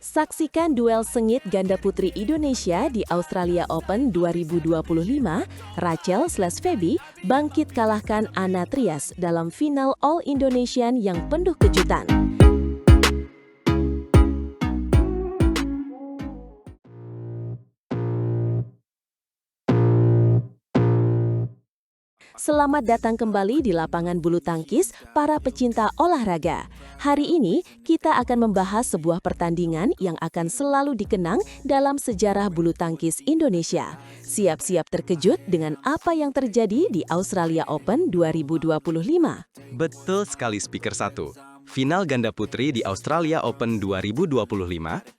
Saksikan duel sengit ganda putri Indonesia di Australia Open 2025, Rachel/Feby bangkit kalahkan Anna Trias dalam final All Indonesian yang penuh kejutan. Selamat datang kembali di lapangan bulu tangkis para pecinta olahraga. Hari ini kita akan membahas sebuah pertandingan yang akan selalu dikenang dalam sejarah bulu tangkis Indonesia. Siap-siap terkejut dengan apa yang terjadi di Australia Open 2025. Betul sekali Speaker 1. Final ganda putri di Australia Open 2025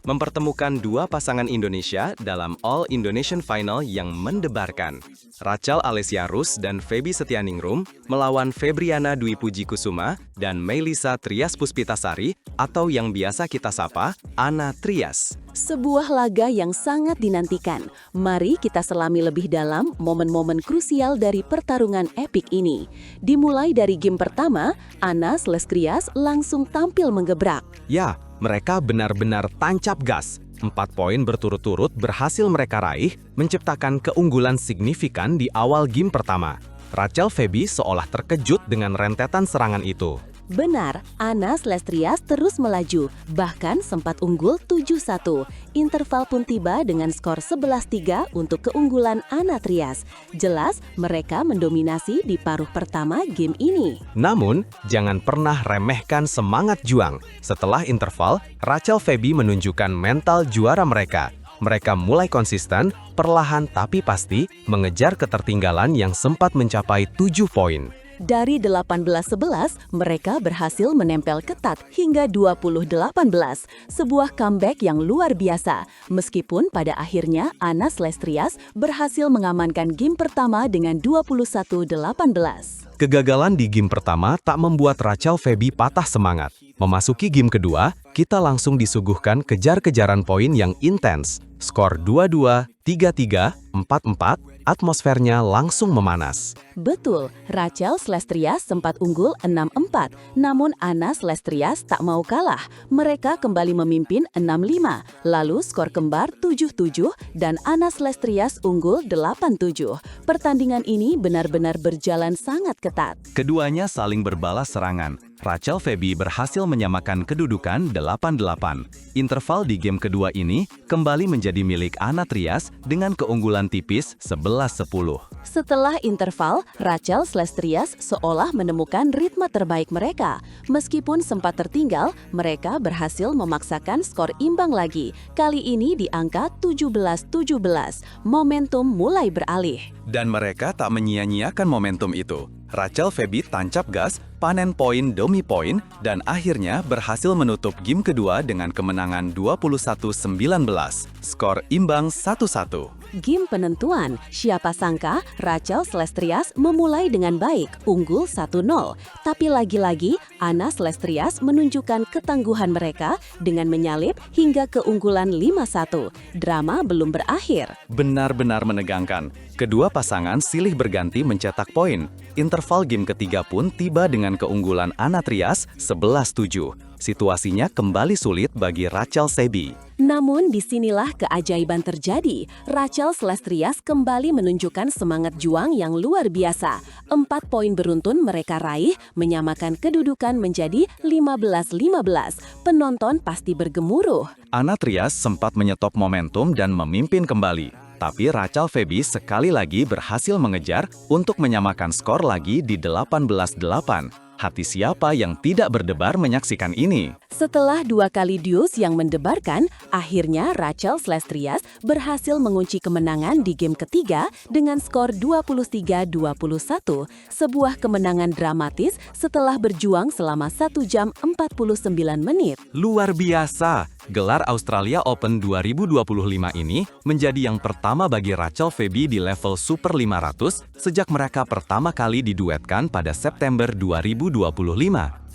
mempertemukan dua pasangan Indonesia dalam All Indonesian Final yang mendebarkan. Rachel Alessia Rus dan Feby Setianingrum melawan Febriana Dwi Puji Kusuma dan Melisa Trias Puspitasari atau yang biasa kita sapa Anna Trias. Sebuah laga yang sangat dinantikan. Mari kita selami lebih dalam momen-momen krusial dari pertarungan epik ini. Dimulai dari game pertama, Anna/Trias langsung tampil menggebrak. Ya, mereka benar-benar tancap gas. 4 poin berturut-turut berhasil mereka raih, menciptakan keunggulan signifikan di awal game pertama. Rachel Feby seolah terkejut dengan rentetan serangan itu. Benar, Anna/Trias terus melaju, bahkan sempat unggul 7-1. Interval pun tiba dengan skor 11-3 untuk keunggulan Anna Trias. Jelas, mereka mendominasi di paruh pertama game ini. Namun, jangan pernah remehkan semangat juang. Setelah interval, Rachel Feby menunjukkan mental juara mereka. Mereka mulai konsisten, perlahan tapi pasti, mengejar ketertinggalan yang sempat mencapai 7 poin. Dari 18-11, mereka berhasil menempel ketat hingga 20-18. Sebuah comeback yang luar biasa. Meskipun pada akhirnya Anna/Trias berhasil mengamankan game pertama dengan 21-18. Kegagalan di game pertama tak membuat Rachel Feby patah semangat. Memasuki game kedua, kita langsung disuguhkan kejar-kejaran poin yang intens. Skor 2-2, 3-3, 4-4, atmosfernya langsung memanas. Betul, Rachel/Trias sempat unggul 6-4, namun Anna/Trias tak mau kalah. Mereka kembali memimpin 6-5, lalu skor kembar 7-7 dan Anna/Trias unggul 8-7. Pertandingan ini benar-benar berjalan sangat ketat. Keduanya saling berbalas serangan. Rachel Feby berhasil menyamakan kedudukan 8-8. Interval di game kedua ini kembali menjadi milik Anna Trias dengan keunggulan tipis 11-10. Setelah interval, Rachel/Trias seolah menemukan ritme terbaik mereka. Meskipun sempat tertinggal, mereka berhasil memaksakan skor imbang lagi. Kali ini di angka 17-17. Momentum mulai beralih. Dan mereka tak menyia-nyiakan momentum itu. Rachel Feby tancap gas, panen poin demi poin, dan akhirnya berhasil menutup game kedua dengan kemenangan 21-19. Skor imbang 1-1. Game penentuan, siapa sangka Rachel/Trias memulai dengan baik, unggul 1-0. Tapi lagi-lagi, Anna/Trias menunjukkan ketangguhan mereka dengan menyalip hingga keunggulan 5-1. Drama belum berakhir. Benar-benar menegangkan. Kedua pasangan silih berganti mencetak poin. Interval game ketiga pun tiba dengan keunggulan Anna Trias 11-7. Situasinya kembali sulit bagi Rachel Feby. Namun disinilah keajaiban terjadi. Rachel/Trias kembali menunjukkan semangat juang yang luar biasa. 4 poin beruntun mereka raih, menyamakan kedudukan menjadi 15-15. Penonton pasti bergemuruh. Anna Trias sempat menyetop momentum dan memimpin kembali. Tapi Rachel Feby sekali lagi berhasil mengejar untuk menyamakan skor lagi di 18-8. Hati siapa yang tidak berdebar menyaksikan ini? Setelah 2 kali deuce yang mendebarkan, akhirnya Rachel/Trias berhasil mengunci kemenangan di game ketiga dengan skor 23-21. Sebuah kemenangan dramatis setelah berjuang selama 1 jam 49 menit. Luar biasa! Gelar Australia Open 2025 ini menjadi yang pertama bagi Rachel Feby di level Super 500 sejak mereka pertama kali diduetkan pada September 2025.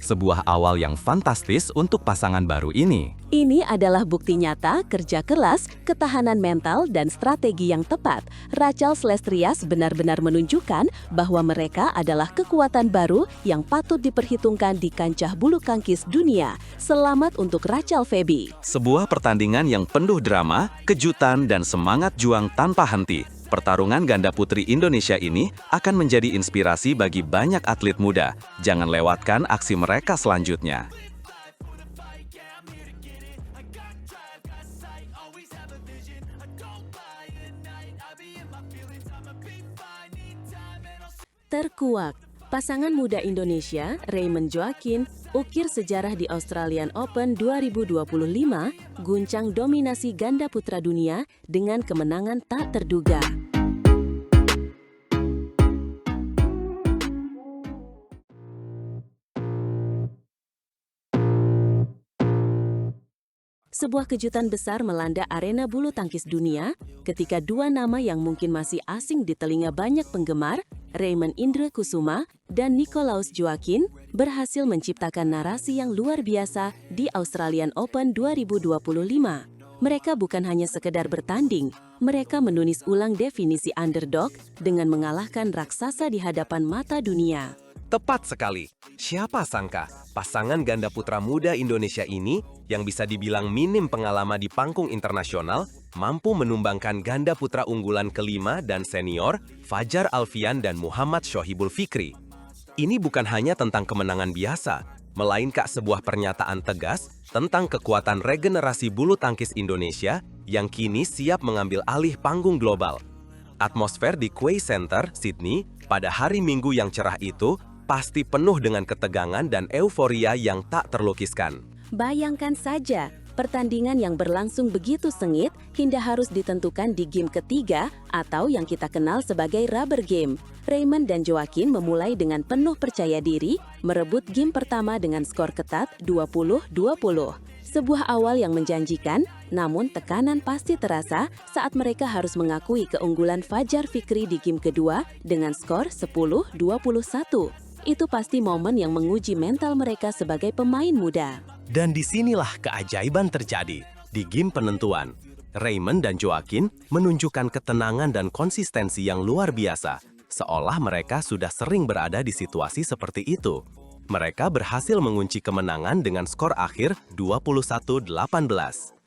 sebuah awal yang fantastis untuk pasangan baru ini. Ini adalah bukti nyata kerja keras, ketahanan mental, dan strategi yang tepat. Rachel Celestias benar-benar menunjukkan bahwa mereka adalah kekuatan baru yang patut diperhitungkan di kancah bulu tangkis dunia. Selamat untuk Rachel Feby. Sebuah pertandingan yang penuh drama, kejutan, dan semangat juang tanpa henti. Pertarungan ganda putri Indonesia ini akan menjadi inspirasi bagi banyak atlet muda. Jangan lewatkan aksi mereka selanjutnya. Terkuak, pasangan muda Indonesia, Raymond Joaquin, ukir sejarah di Australian Open 2025, guncang dominasi ganda putra dunia dengan kemenangan tak terduga. Sebuah kejutan besar melanda arena bulu tangkis dunia ketika dua nama yang mungkin masih asing di telinga banyak penggemar, Raymond Indra Kusuma dan Nicolaus Joaquin, berhasil menciptakan narasi yang luar biasa di Australian Open 2025. Mereka bukan hanya sekedar bertanding, mereka menulis ulang definisi underdog dengan mengalahkan raksasa di hadapan mata dunia. Tepat sekali. Siapa sangka pasangan ganda putra muda Indonesia ini yang bisa dibilang minim pengalaman di panggung internasional mampu menumbangkan ganda putra unggulan kelima dan senior Fajar Alfian dan Muhammad Shohibul Fikri. Ini bukan hanya tentang kemenangan biasa, melainkan sebuah pernyataan tegas tentang kekuatan regenerasi bulu tangkis Indonesia yang kini siap mengambil alih panggung global. Atmosfer di Quay Center, Sydney, pada hari Minggu yang cerah itu pasti penuh dengan ketegangan dan euforia yang tak terlukiskan. Bayangkan saja, pertandingan yang berlangsung begitu sengit hingga harus ditentukan di game ketiga atau yang kita kenal sebagai rubber game. Raymond dan Joaquin memulai dengan penuh percaya diri, merebut game pertama dengan skor ketat 20-20. Sebuah awal yang menjanjikan, namun tekanan pasti terasa saat mereka harus mengakui keunggulan Fajar Fikri di game kedua dengan skor 10-21. Itu pasti momen yang menguji mental mereka sebagai pemain muda. Dan disinilah keajaiban terjadi. Di game penentuan, Raymond dan Joaquin menunjukkan ketenangan dan konsistensi yang luar biasa, seolah mereka sudah sering berada di situasi seperti itu. Mereka berhasil mengunci kemenangan dengan skor akhir 21-18.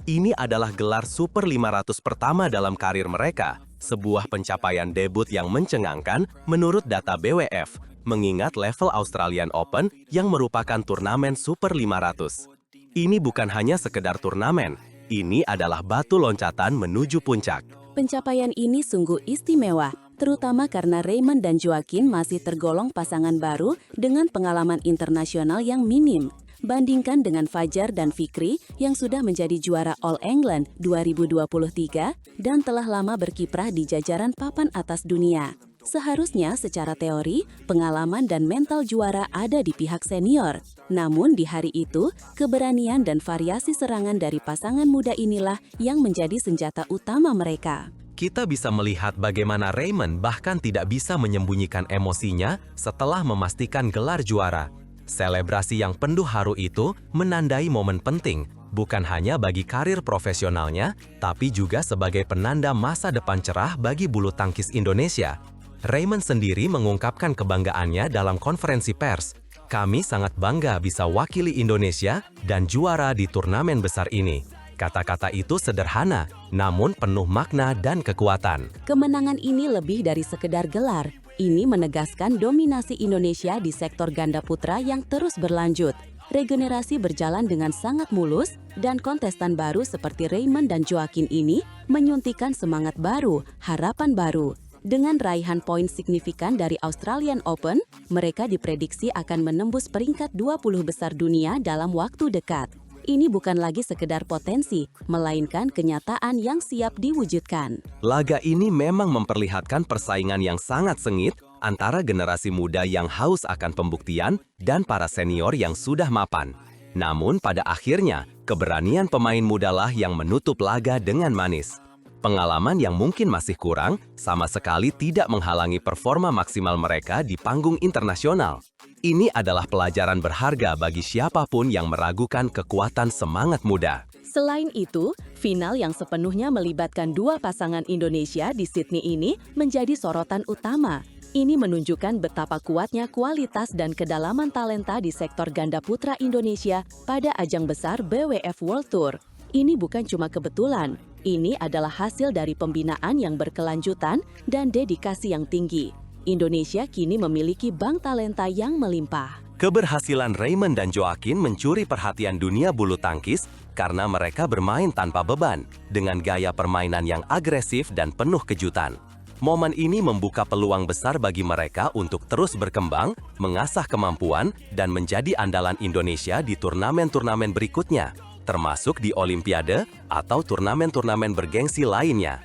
Ini adalah gelar Super 500 pertama dalam karir mereka, sebuah pencapaian debut yang mencengangkan menurut data BWF, mengingat level Australian Open yang merupakan turnamen Super 500. Ini bukan hanya sekedar turnamen, ini adalah batu loncatan menuju puncak. Pencapaian ini sungguh istimewa, terutama karena Raymond dan Joaquin masih tergolong pasangan baru dengan pengalaman internasional yang minim. Bandingkan dengan Fajar dan Fikri yang sudah menjadi juara All England 2023 dan telah lama berkiprah di jajaran papan atas dunia. Seharusnya secara teori, pengalaman dan mental juara ada di pihak senior. Namun di hari itu, keberanian dan variasi serangan dari pasangan muda inilah yang menjadi senjata utama mereka. Kita bisa melihat bagaimana Raymond bahkan tidak bisa menyembunyikan emosinya setelah memastikan gelar juara. Selebrasi yang penuh haru itu menandai momen penting, bukan hanya bagi karir profesionalnya, tapi juga sebagai penanda masa depan cerah bagi bulu tangkis Indonesia. Raymond sendiri mengungkapkan kebanggaannya dalam konferensi pers. Kami sangat bangga bisa wakili Indonesia dan juara di turnamen besar ini. Kata-kata itu sederhana, namun penuh makna dan kekuatan. Kemenangan ini lebih dari sekedar gelar. Ini menegaskan dominasi Indonesia di sektor ganda putra yang terus berlanjut. Regenerasi berjalan dengan sangat mulus, dan kontestan baru seperti Raymond dan Joaquin ini menyuntikkan semangat baru, harapan baru. Dengan raihan poin signifikan dari Australian Open, mereka diprediksi akan menembus peringkat 20 besar dunia dalam waktu dekat. Ini bukan lagi sekedar potensi, melainkan kenyataan yang siap diwujudkan. Laga ini memang memperlihatkan persaingan yang sangat sengit antara generasi muda yang haus akan pembuktian dan para senior yang sudah mapan. Namun pada akhirnya, keberanian pemain mudalah yang menutup laga dengan manis. Pengalaman yang mungkin masih kurang, sama sekali tidak menghalangi performa maksimal mereka di panggung internasional. Ini adalah pelajaran berharga bagi siapapun yang meragukan kekuatan semangat muda. Selain itu, final yang sepenuhnya melibatkan dua pasangan Indonesia di Sydney ini menjadi sorotan utama. Ini menunjukkan betapa kuatnya kualitas dan kedalaman talenta di sektor ganda putra Indonesia pada ajang besar BWF World Tour. Ini bukan cuma kebetulan, ini adalah hasil dari pembinaan yang berkelanjutan dan dedikasi yang tinggi. Indonesia kini memiliki bank talenta yang melimpah. Keberhasilan Raymond dan Joaquin mencuri perhatian dunia bulu tangkis karena mereka bermain tanpa beban, dengan gaya permainan yang agresif dan penuh kejutan. Momen ini membuka peluang besar bagi mereka untuk terus berkembang, mengasah kemampuan, dan menjadi andalan Indonesia di turnamen-turnamen berikutnya, termasuk di Olimpiade atau turnamen-turnamen bergengsi lainnya.